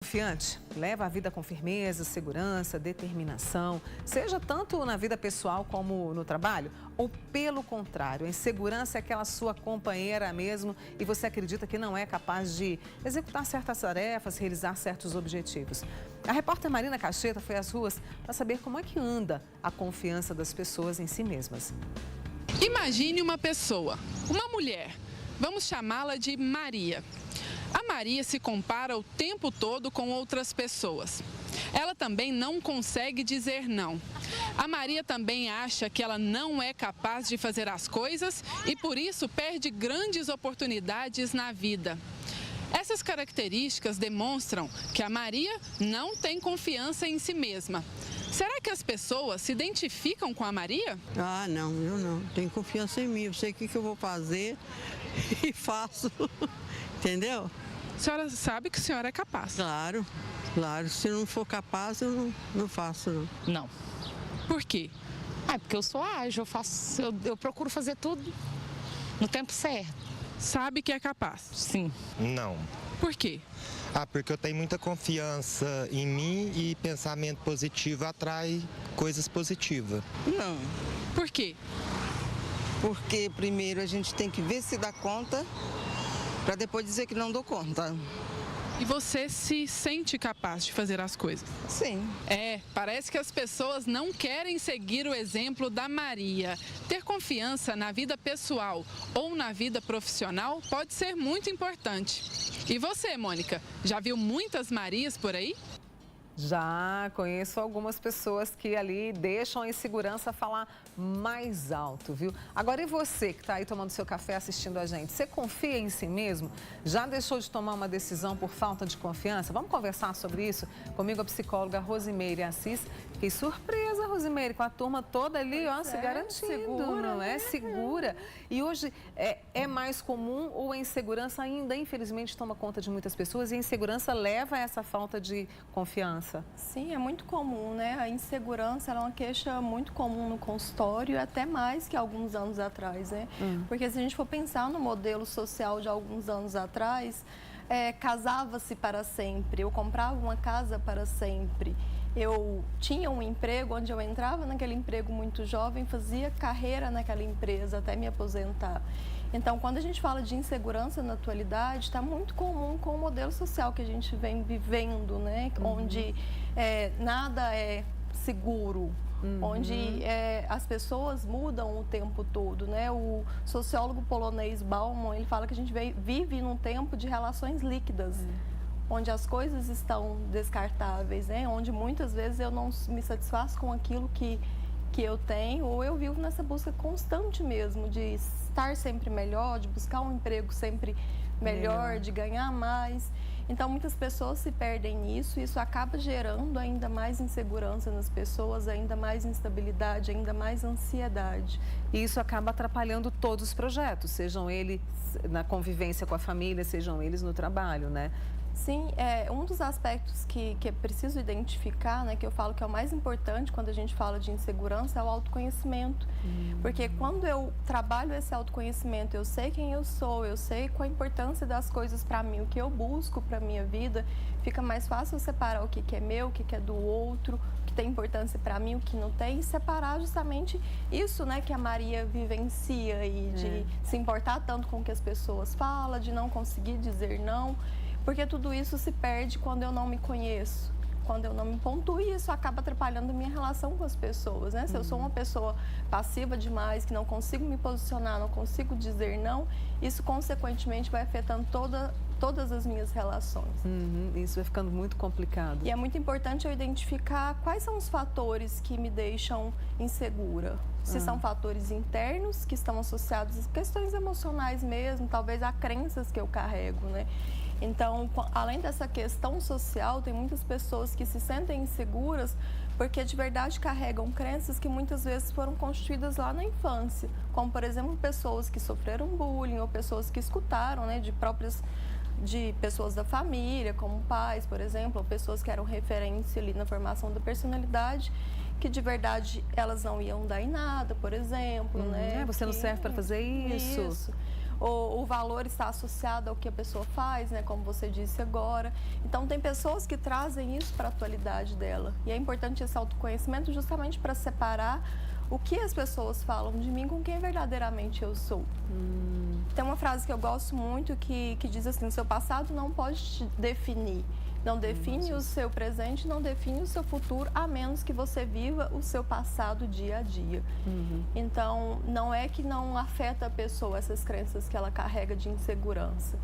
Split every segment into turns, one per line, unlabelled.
Confiante, leva a vida com firmeza, segurança, determinação, seja tanto na vida pessoal como no trabalho, ou pelo contrário, a insegurança é aquela sua companheira mesmo e você acredita que não é capaz de executar certas tarefas, realizar certos objetivos. A repórter Marina Cacheta foi às ruas para saber como é que anda a confiança das pessoas em si mesmas.
Imagine uma pessoa, uma mulher, vamos chamá-la de Maria. A Maria se compara o tempo todo com outras pessoas. Ela também não consegue dizer não. A Maria também acha que ela não é capaz de fazer as coisas e por isso perde grandes oportunidades na vida. Essas características demonstram que a Maria não tem confiança em si mesma. Será que as pessoas se identificam com a Maria?
Ah, não, eu não. Tenho confiança em mim. Eu sei o que eu vou fazer e faço. Entendeu?
A senhora sabe que a senhora é capaz.
Claro, claro. Se eu não for capaz, eu não faço, não.
Não.
Por quê?
Porque eu sou ágil, eu procuro fazer tudo no tempo certo.
Sabe que é capaz?
Sim.
Não.
Por quê?
Porque eu tenho muita confiança em mim e pensamento positivo atrai coisas positivas.
Não,
Por quê?
porque primeiro a gente tem que ver se dá conta, para depois dizer que não dou conta.
E você se sente capaz de fazer as coisas?
Sim.
Parece que as pessoas não querem seguir o exemplo da Maria. Ter confiança na vida pessoal ou na vida profissional pode ser muito importante. E você, Mônica, já viu muitas Marias por aí?
Já conheço algumas pessoas que ali deixam a insegurança falar mais alto, viu? Agora, e você que está aí tomando seu café assistindo a gente? Você confia em si mesmo? Já deixou de tomar uma decisão por falta de confiança? Vamos conversar sobre isso? Comigo a psicóloga Rosimeire Assis. Fiquei surpresa, Rosimeire, com a turma toda ali, ó, se garantindo,
segura,
não é?
né?
Segura. E hoje é mais comum ou a insegurança ainda, infelizmente, toma conta de muitas pessoas e a insegurança leva a essa falta de confiança?
Sim, é muito comum, né? A insegurança ela é uma queixa muito comum no consultório, até mais que alguns anos atrás, né? Porque se a gente for pensar no modelo social de alguns anos atrás, casava-se para sempre, eu comprava uma casa para sempre. Eu tinha um emprego onde eu entrava naquele emprego muito jovem, fazia carreira naquela empresa até me aposentar. Então, quando a gente fala de insegurança na atualidade, está muito comum com o modelo social que a gente vem vivendo, né? Onde nada é seguro, onde as pessoas mudam o tempo todo, né? O sociólogo polonês Bauman, ele fala que a gente vive num tempo de relações líquidas. Onde as coisas estão descartáveis, né? Onde muitas vezes eu não me satisfaço com aquilo que eu tenho, ou eu vivo nessa busca constante mesmo de estar sempre melhor, de buscar um emprego sempre melhor, de ganhar mais. Então, muitas pessoas se perdem nisso e isso acaba gerando ainda mais insegurança nas pessoas, ainda mais instabilidade, ainda mais ansiedade.
E isso acaba atrapalhando todos os projetos, sejam eles na convivência com a família, sejam eles no trabalho, né?
Sim, um dos aspectos que é preciso identificar, né, que eu falo que é o mais importante quando a gente fala de insegurança, é o autoconhecimento. Porque quando eu trabalho esse autoconhecimento, eu sei quem eu sou, eu sei qual a importância das coisas para mim, o que eu busco para a minha vida, fica mais fácil separar o que é meu, o que é do outro, o que tem importância para mim, o que não tem, e separar justamente isso, né, que a Maria vivencia e de se importar tanto com o que as pessoas falam, de não conseguir dizer não. Porque tudo isso se perde quando eu não me conheço, quando eu não me pontuo e isso acaba atrapalhando a minha relação com as pessoas, né? Se eu sou uma pessoa passiva demais, que não consigo me posicionar, não consigo dizer não, isso consequentemente vai afetando todas as minhas relações.
Isso vai ficando muito complicado.
E é muito importante eu identificar quais são os fatores que me deixam insegura. Se são fatores internos que estão associados a questões emocionais mesmo, talvez a crenças que eu carrego, né? Então, além dessa questão social, tem muitas pessoas que se sentem inseguras porque de verdade carregam crenças que muitas vezes foram constituídas lá na infância, como por exemplo pessoas que sofreram bullying ou pessoas que escutaram, né, de pessoas da família, como pais, por exemplo, ou pessoas que eram referência ali na formação da personalidade, que de verdade elas não iam dar em nada, por exemplo, né?
Você não serve para fazer isso.
o valor está associado ao que a pessoa faz, né, como você disse agora. Então, tem pessoas que trazem isso para a atualidade dela. E é importante esse autoconhecimento justamente para separar o que as pessoas falam de mim com quem verdadeiramente eu sou. Tem uma frase que eu gosto muito que diz assim: o seu passado não pode te definir. Não define o seu presente, não define o seu futuro, a menos que você viva o seu passado dia a dia. Então, não é que não afeta a pessoa essas crenças que ela carrega de insegurança,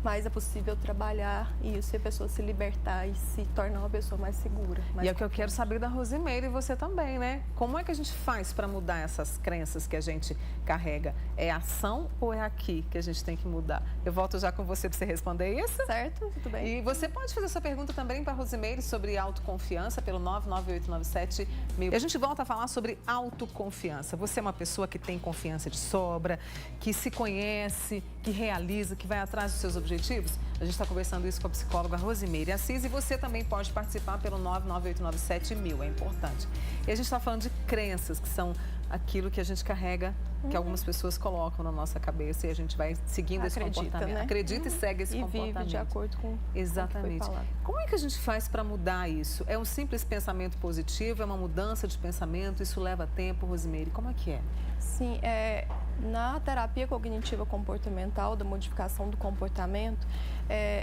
mas é possível trabalhar isso e a pessoa se libertar e se tornar uma pessoa mais segura.
E é o que eu quero saber da Rosimeire e você também, né? Como é que a gente faz para mudar essas crenças que a gente carrega? É ação ou é aqui que a gente tem que mudar? Eu volto já com você para você responder isso.
Certo? Tudo bem.
E você pode fazer essa pergunta também para a Rosimeire sobre autoconfiança pelo 99897 1000. E a gente volta a falar sobre autoconfiança. Você é uma pessoa que tem confiança de sobra, que se conhece, que realiza, que vai atrás dos seus objetivos? A gente está conversando isso com a psicóloga Rosimeire Assis e você também pode participar pelo 99897 1000, é importante. E a gente está falando de crenças, que são aquilo que a gente carrega, que algumas pessoas colocam na nossa cabeça e a gente vai seguindo esse comportamento.
Né?
Acredita e segue esse comportamento.
Vive de acordo com
Exatamente.
o que foi falado.
Como é que a gente faz para mudar isso? É um simples pensamento positivo? É uma mudança de pensamento? Isso leva tempo, Rosimeire? Como é que é?
Sim, na terapia cognitiva comportamental, da modificação do comportamento,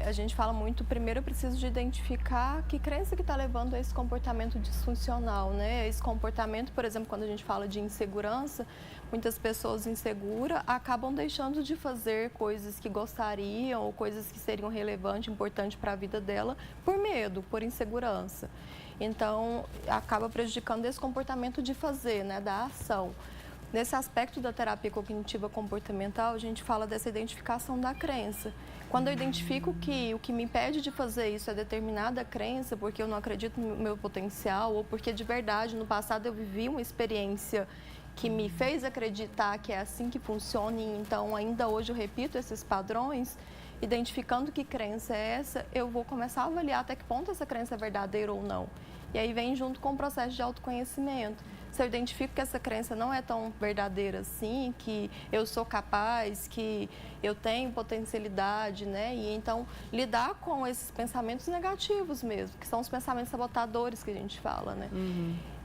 a gente fala muito, primeiro eu preciso de identificar que crença que está levando a esse comportamento disfuncional, né? Esse comportamento, por exemplo, quando a gente fala de insegurança, muitas pessoas inseguras acabam deixando de fazer coisas que gostariam ou coisas que seriam relevantes, importantes para a vida dela, por medo, por insegurança. Então, acaba prejudicando esse comportamento de fazer, né, da ação. Nesse aspecto da terapia cognitiva comportamental, a gente fala dessa identificação da crença. Quando eu identifico que o que me impede de fazer isso é determinada crença, porque eu não acredito no meu potencial, ou porque de verdade no passado eu vivi uma experiência que me fez acreditar que é assim que funciona, e então ainda hoje eu repito esses padrões, identificando que crença é essa, eu vou começar a avaliar até que ponto essa crença é verdadeira ou não. E aí vem junto com o processo de autoconhecimento. Se eu identifico que essa crença não é tão verdadeira assim, que eu sou capaz, que eu tenho potencialidade, né? E então lidar com esses pensamentos negativos mesmo, que são os pensamentos sabotadores que a gente fala, né?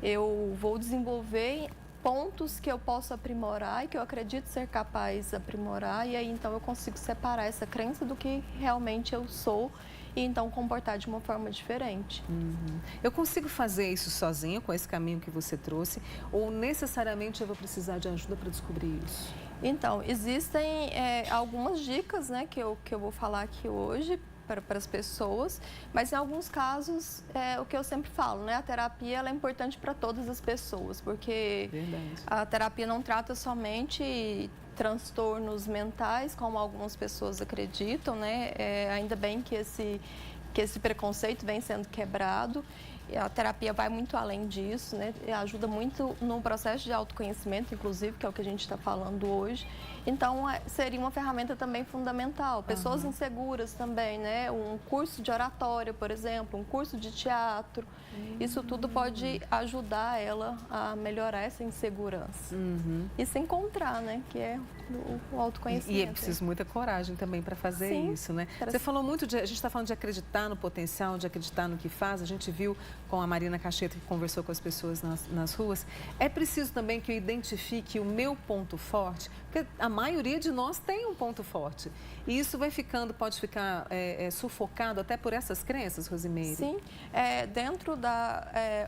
Eu vou desenvolver pontos que eu posso aprimorar e que eu acredito ser capaz de aprimorar, e aí então eu consigo separar essa crença do que realmente eu sou e então comportar de uma forma diferente.
Eu consigo fazer isso sozinha, com esse caminho que você trouxe, ou necessariamente eu vou precisar de ajuda para descobrir isso?
Então, existem algumas dicas, né, que eu vou falar aqui hoje para as pessoas, mas em alguns casos, o que eu sempre falo, né, a terapia ela é importante para todas as pessoas, porque a terapia não trata somente transtornos mentais, como algumas pessoas acreditam, né? Ainda bem que esse preconceito vem sendo quebrado. A terapia vai muito além disso, né? Ajuda muito no processo de autoconhecimento, inclusive, que é o que a gente está falando hoje. Então, seria uma ferramenta também fundamental. Pessoas inseguras também, né? Um curso de oratória, por exemplo, um curso de teatro. Isso tudo pode ajudar ela a melhorar essa insegurança. E se encontrar, né? Que é o autoconhecimento.
E é preciso muita coragem também para fazer isso, né? Você falou muito a gente está falando de acreditar no potencial, de acreditar no que faz. A gente viu com a Marina Cacheto, que conversou com as pessoas nas ruas. É preciso também que eu identifique o meu ponto forte, porque a maioria de nós tem um ponto forte. E isso pode ficar sufocado até por essas crenças, Rosimeire?
Sim. Dentro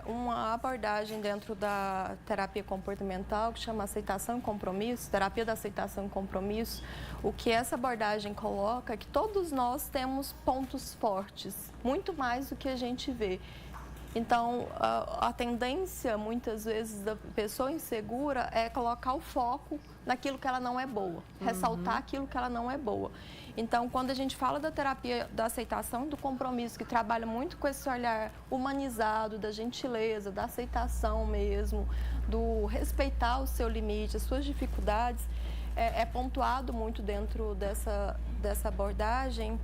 uma abordagem dentro da terapia comportamental, que chama aceitação e compromisso, terapia da aceitação e compromisso, o que essa abordagem coloca é que todos nós temos pontos fortes, muito mais do que a gente vê. Então, a tendência, muitas vezes, da pessoa insegura é colocar o foco naquilo que ela não é boa, ressaltar aquilo que ela não é boa. Então, quando a gente fala da terapia da aceitação e do compromisso, que trabalha muito com esse olhar humanizado, da gentileza, da aceitação mesmo, do respeitar o seu limite, as suas dificuldades, é pontuado muito dentro dessa abordagem,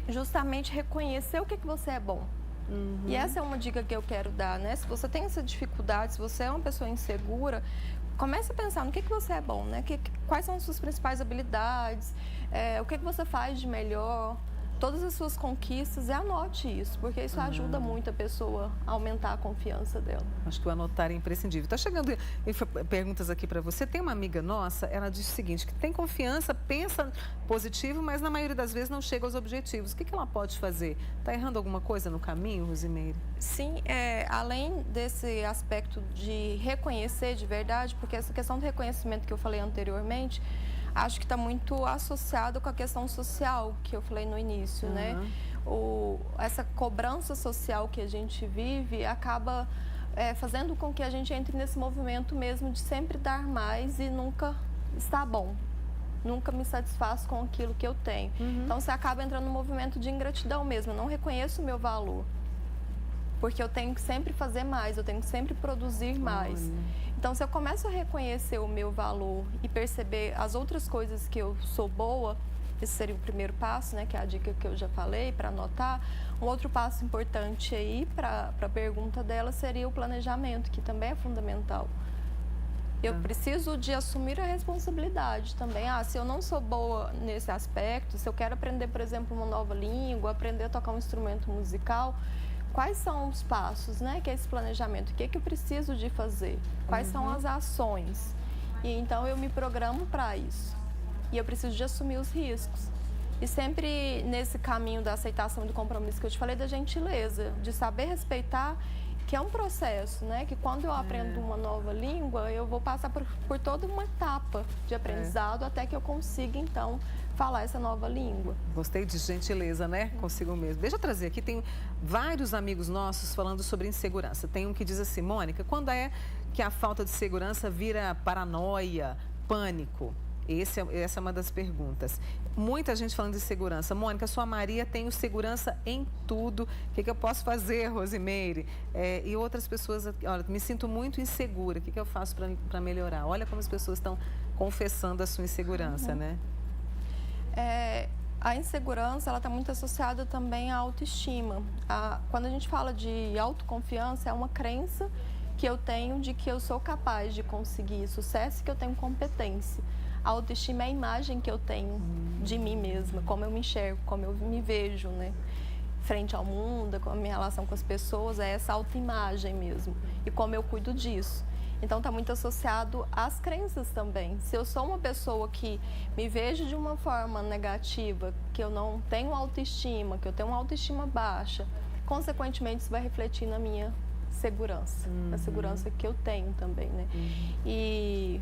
justamente reconhecer o que você é bom. E essa é uma dica que eu quero dar, né? Se você tem essa dificuldade, se você é uma pessoa insegura, comece a pensar no que você é bom, né? Quais são as suas principais habilidades, o que você faz de melhor, todas as suas conquistas, e anote isso, porque isso ajuda muito a pessoa a aumentar a confiança dela.
Acho que o anotar é imprescindível. Está chegando perguntas aqui para você. Tem uma amiga nossa, ela diz o seguinte, que tem confiança, pensa positivo, mas na maioria das vezes não chega aos objetivos. O que ela pode fazer? Está errando alguma coisa no caminho, Rosimeire?
Sim, além desse aspecto de reconhecer de verdade, porque essa questão do reconhecimento que eu falei anteriormente, acho que está muito associado com a questão social que eu falei no início, né? Essa cobrança social que a gente vive acaba fazendo com que a gente entre nesse movimento mesmo de sempre dar mais e nunca está bom. Nunca me satisfaço com aquilo que eu tenho. Então, você acaba entrando no movimento de ingratidão mesmo. Eu não reconheço o meu valor, porque eu tenho que sempre fazer mais, eu tenho que sempre produzir mais. Então, se eu começo a reconhecer o meu valor e perceber as outras coisas que eu sou boa, esse seria o primeiro passo, né, que é a dica que eu já falei, para anotar. Um outro passo importante aí para a pergunta dela seria o planejamento, que também é fundamental. Eu preciso de assumir a responsabilidade também. Se eu não sou boa nesse aspecto, se eu quero aprender, por exemplo, uma nova língua, aprender a tocar um instrumento musical, quais são os passos, né, que é esse planejamento? O que eu preciso de fazer? Quais são as ações? E então eu me programo para isso. E eu preciso de assumir os riscos. E sempre nesse caminho da aceitação e do compromisso que eu te falei, da gentileza, de saber respeitar, que é um processo, né? Que quando eu aprendo uma nova língua, eu vou passar por toda uma etapa de aprendizado até que eu consiga, então, falar essa nova língua.
Gostei de gentileza, né? Consigo mesmo. Deixa eu trazer aqui, tem vários amigos nossos falando sobre insegurança. Tem um que diz assim, Mônica, quando é que a falta de segurança vira paranoia, pânico? Essa é uma das perguntas. Muita gente falando de segurança. Mônica, sua Maria tem segurança em tudo. O que eu posso fazer, Rosimeire? E outras pessoas, olha, me sinto muito insegura. O que eu faço para melhorar? Olha como as pessoas estão confessando a sua insegurança, né?
A insegurança, ela está muito associada também à autoestima. Quando a gente fala de autoconfiança, é uma crença que eu tenho de que eu sou capaz de conseguir sucesso e que eu tenho competência. A autoestima é a imagem que eu tenho de mim mesma, como eu me enxergo, como eu me vejo, né? Frente ao mundo, com a minha relação com as pessoas, é essa autoimagem mesmo. E como eu cuido disso. Então, está muito associado às crenças também. Se eu sou uma pessoa que me vejo de uma forma negativa, que eu não tenho autoestima, que eu tenho uma autoestima baixa, consequentemente, isso vai refletir na minha segurança, na segurança que eu tenho também, né? E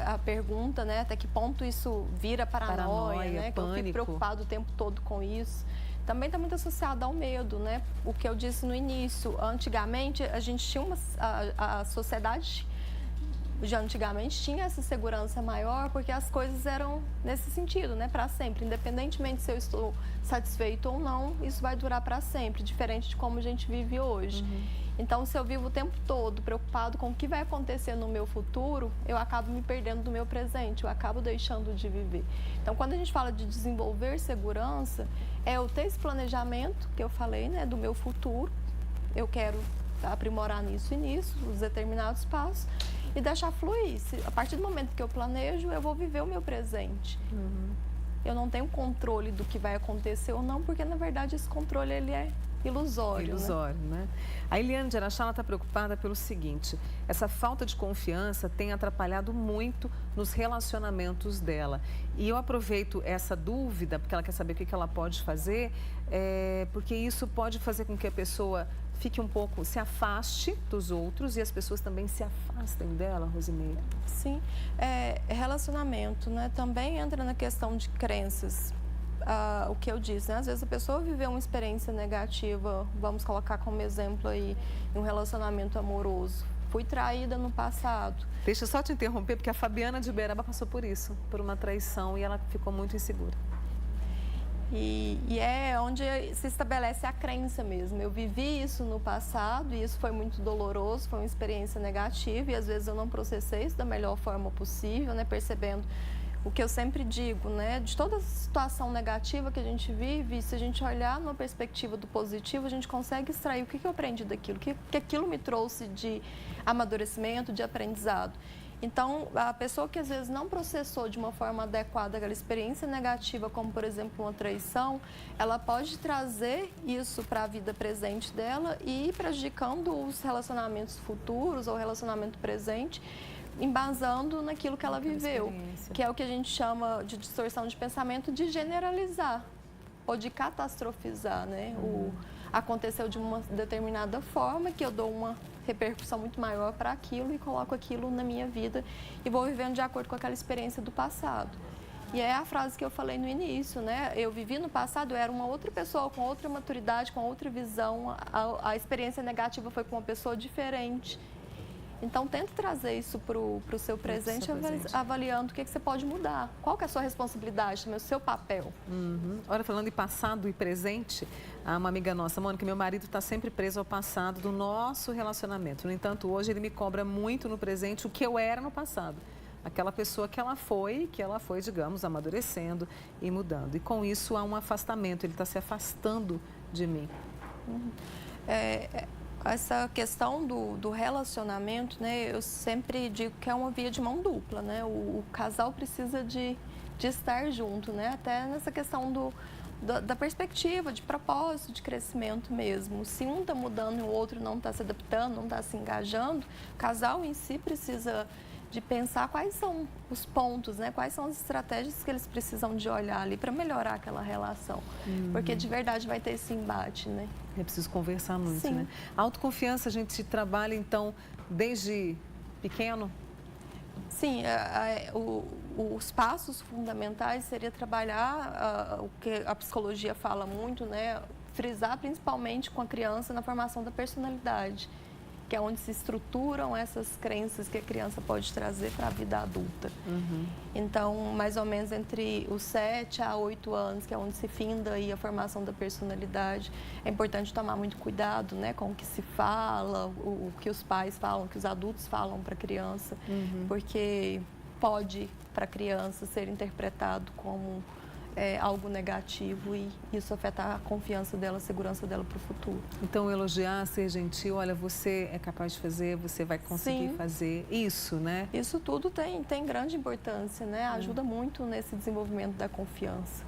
a pergunta, né, até que ponto isso vira paranoia, né? Que eu fico preocupado o tempo todo com isso. Também está muito associado ao medo, né? O que eu disse no início, antigamente a gente tinha a sociedade já antigamente tinha essa segurança maior porque as coisas eram nesse sentido, né? Para sempre, independentemente se eu estou satisfeito ou não, isso vai durar para sempre, diferente de como a gente vive hoje. Então, se eu vivo o tempo todo preocupado com o que vai acontecer no meu futuro, eu acabo me perdendo do meu presente, eu acabo deixando de viver. Então, quando a gente fala de desenvolver segurança, é eu ter esse planejamento que eu falei, né, do meu futuro. Eu quero aprimorar nisso e nisso, os determinados passos, e deixar fluir. A partir do momento que eu planejo, eu vou viver o meu presente. Eu não tenho controle do que vai acontecer ou não, porque, na verdade, esse controle ele é ilusório.
Ilusório, né? A Eliane de Araxá está preocupada pelo seguinte, essa falta de confiança tem atrapalhado muito nos relacionamentos dela. E eu aproveito essa dúvida, porque ela quer saber o que ela pode fazer, porque isso pode fazer com que a pessoa fique um pouco, se afaste dos outros e as pessoas também se afastem dela, Rosimeire.
Sim, relacionamento, né? Também entra na questão de crenças. O que eu disse, né? Às vezes a pessoa viveu uma experiência negativa, vamos colocar como exemplo aí, um relacionamento amoroso. Fui traída no passado.
Deixa eu só te interromper, porque a Fabiana de Uberaba passou por isso, por uma traição, e ela ficou muito insegura.
E é onde se estabelece a crença mesmo. Eu vivi isso no passado e isso foi muito doloroso, foi uma experiência negativa e às vezes eu não processei isso da melhor forma possível, né? Percebendo o que eu sempre digo, né? De toda situação negativa que a gente vive, se a gente olhar numa perspectiva do positivo, a gente consegue extrair o que eu aprendi daquilo, o que aquilo me trouxe de amadurecimento, de aprendizado. Então, a pessoa que às vezes não processou de uma forma adequada aquela experiência negativa, como por exemplo uma traição, ela pode trazer isso para a vida presente dela e ir prejudicando os relacionamentos futuros ou relacionamento presente, embasando naquilo que ela viveu, que é o que a gente chama de distorção de pensamento, de generalizar ou de catastrofizar, né? Aconteceu de uma determinada forma, que eu dou uma repercussão muito maior para aquilo e coloco aquilo na minha vida e vou vivendo de acordo com aquela experiência do passado. E é a frase que eu falei no início, né? Eu vivi no passado, eu era uma outra pessoa, com outra maturidade, com outra visão, a experiência negativa foi com uma pessoa diferente. Então, tente trazer isso para o seu presente, avaliando o que você pode mudar. Qual que é a sua responsabilidade, o seu papel.
Olha, falando em passado e presente, há uma amiga nossa, Mônica, meu marido está sempre preso ao passado do nosso relacionamento. No entanto, hoje ele me cobra muito no presente o que eu era no passado. Aquela pessoa que ela foi, digamos, amadurecendo e mudando. E com isso há um afastamento, ele está se afastando de mim.
Essa questão do relacionamento, né, eu sempre digo que é uma via de mão dupla, né? O casal precisa de estar junto, né? Até nessa questão da perspectiva, de propósito, de crescimento mesmo. Se um está mudando e o outro não está se adaptando, não está se engajando, o casal em si precisa de pensar quais são os pontos, né? Quais são as estratégias que eles precisam de olhar ali para melhorar aquela relação. Porque de verdade vai ter esse embate, né?
É preciso conversar muito,
Sim.
né? A autoconfiança a gente trabalha, então, desde pequeno?
Sim, os passos fundamentais seria trabalhar o que a psicologia fala muito, né? Frisar principalmente com a criança na formação da personalidade, que é onde se estruturam essas crenças que a criança pode trazer para a vida adulta. Então, mais ou menos entre os 7 a 8 anos, que é onde se finda aí a formação da personalidade, é importante tomar muito cuidado, né, com o que se fala, o que os pais falam, o que os adultos falam para a criança, porque pode, para a criança, ser interpretado como algo negativo e isso afetar a confiança dela, a segurança dela para o futuro.
Então, elogiar, ser gentil, olha, você é capaz de fazer, você vai conseguir
Sim.
fazer isso, né?
Isso tudo tem grande importância, né? Ajuda muito nesse desenvolvimento da confiança.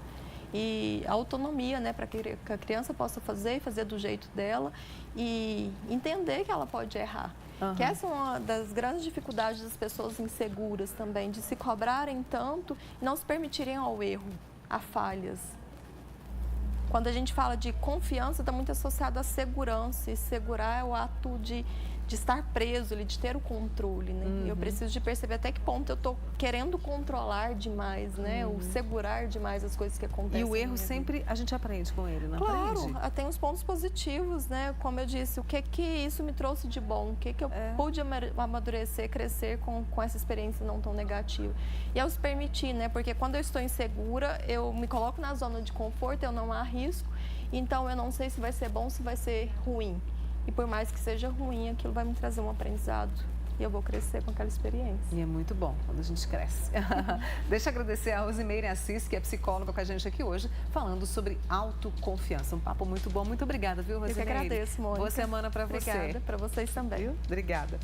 E a autonomia, né? Para que a criança possa fazer e fazer do jeito dela e entender que ela pode errar. Que essa é uma das grandes dificuldades das pessoas inseguras também, de se cobrarem tanto e não se permitirem ao erro, a falhas. Quando a gente fala de confiança, está muito associado à segurança, e segurar é o ato de estar preso, de ter o controle, né? Eu preciso de perceber até que ponto eu estou querendo controlar demais, né? Ou segurar demais as coisas que acontecem.
E o erro sempre a gente aprende com ele, não aprende?
Claro, tem os pontos positivos, né? Como eu disse, o que isso me trouxe de bom, o que eu pude amadurecer, crescer com essa experiência não tão negativa. E eu os permitir, né? Porque quando eu estou insegura, eu me coloco na zona de conforto, eu não arrisco, então eu não sei se vai ser bom, se vai ser ruim. E por mais que seja ruim, aquilo vai me trazer um aprendizado. E eu vou crescer com aquela experiência.
E é muito bom quando a gente cresce. Deixa eu agradecer a Rosimeire Assis, que é psicóloga com a gente aqui hoje, falando sobre autoconfiança. Um papo muito bom. Muito obrigada, viu, Rosimeire?
Eu que agradeço, Mônica.
Boa semana para você.
Obrigada, para vocês também.
Viu? Obrigada.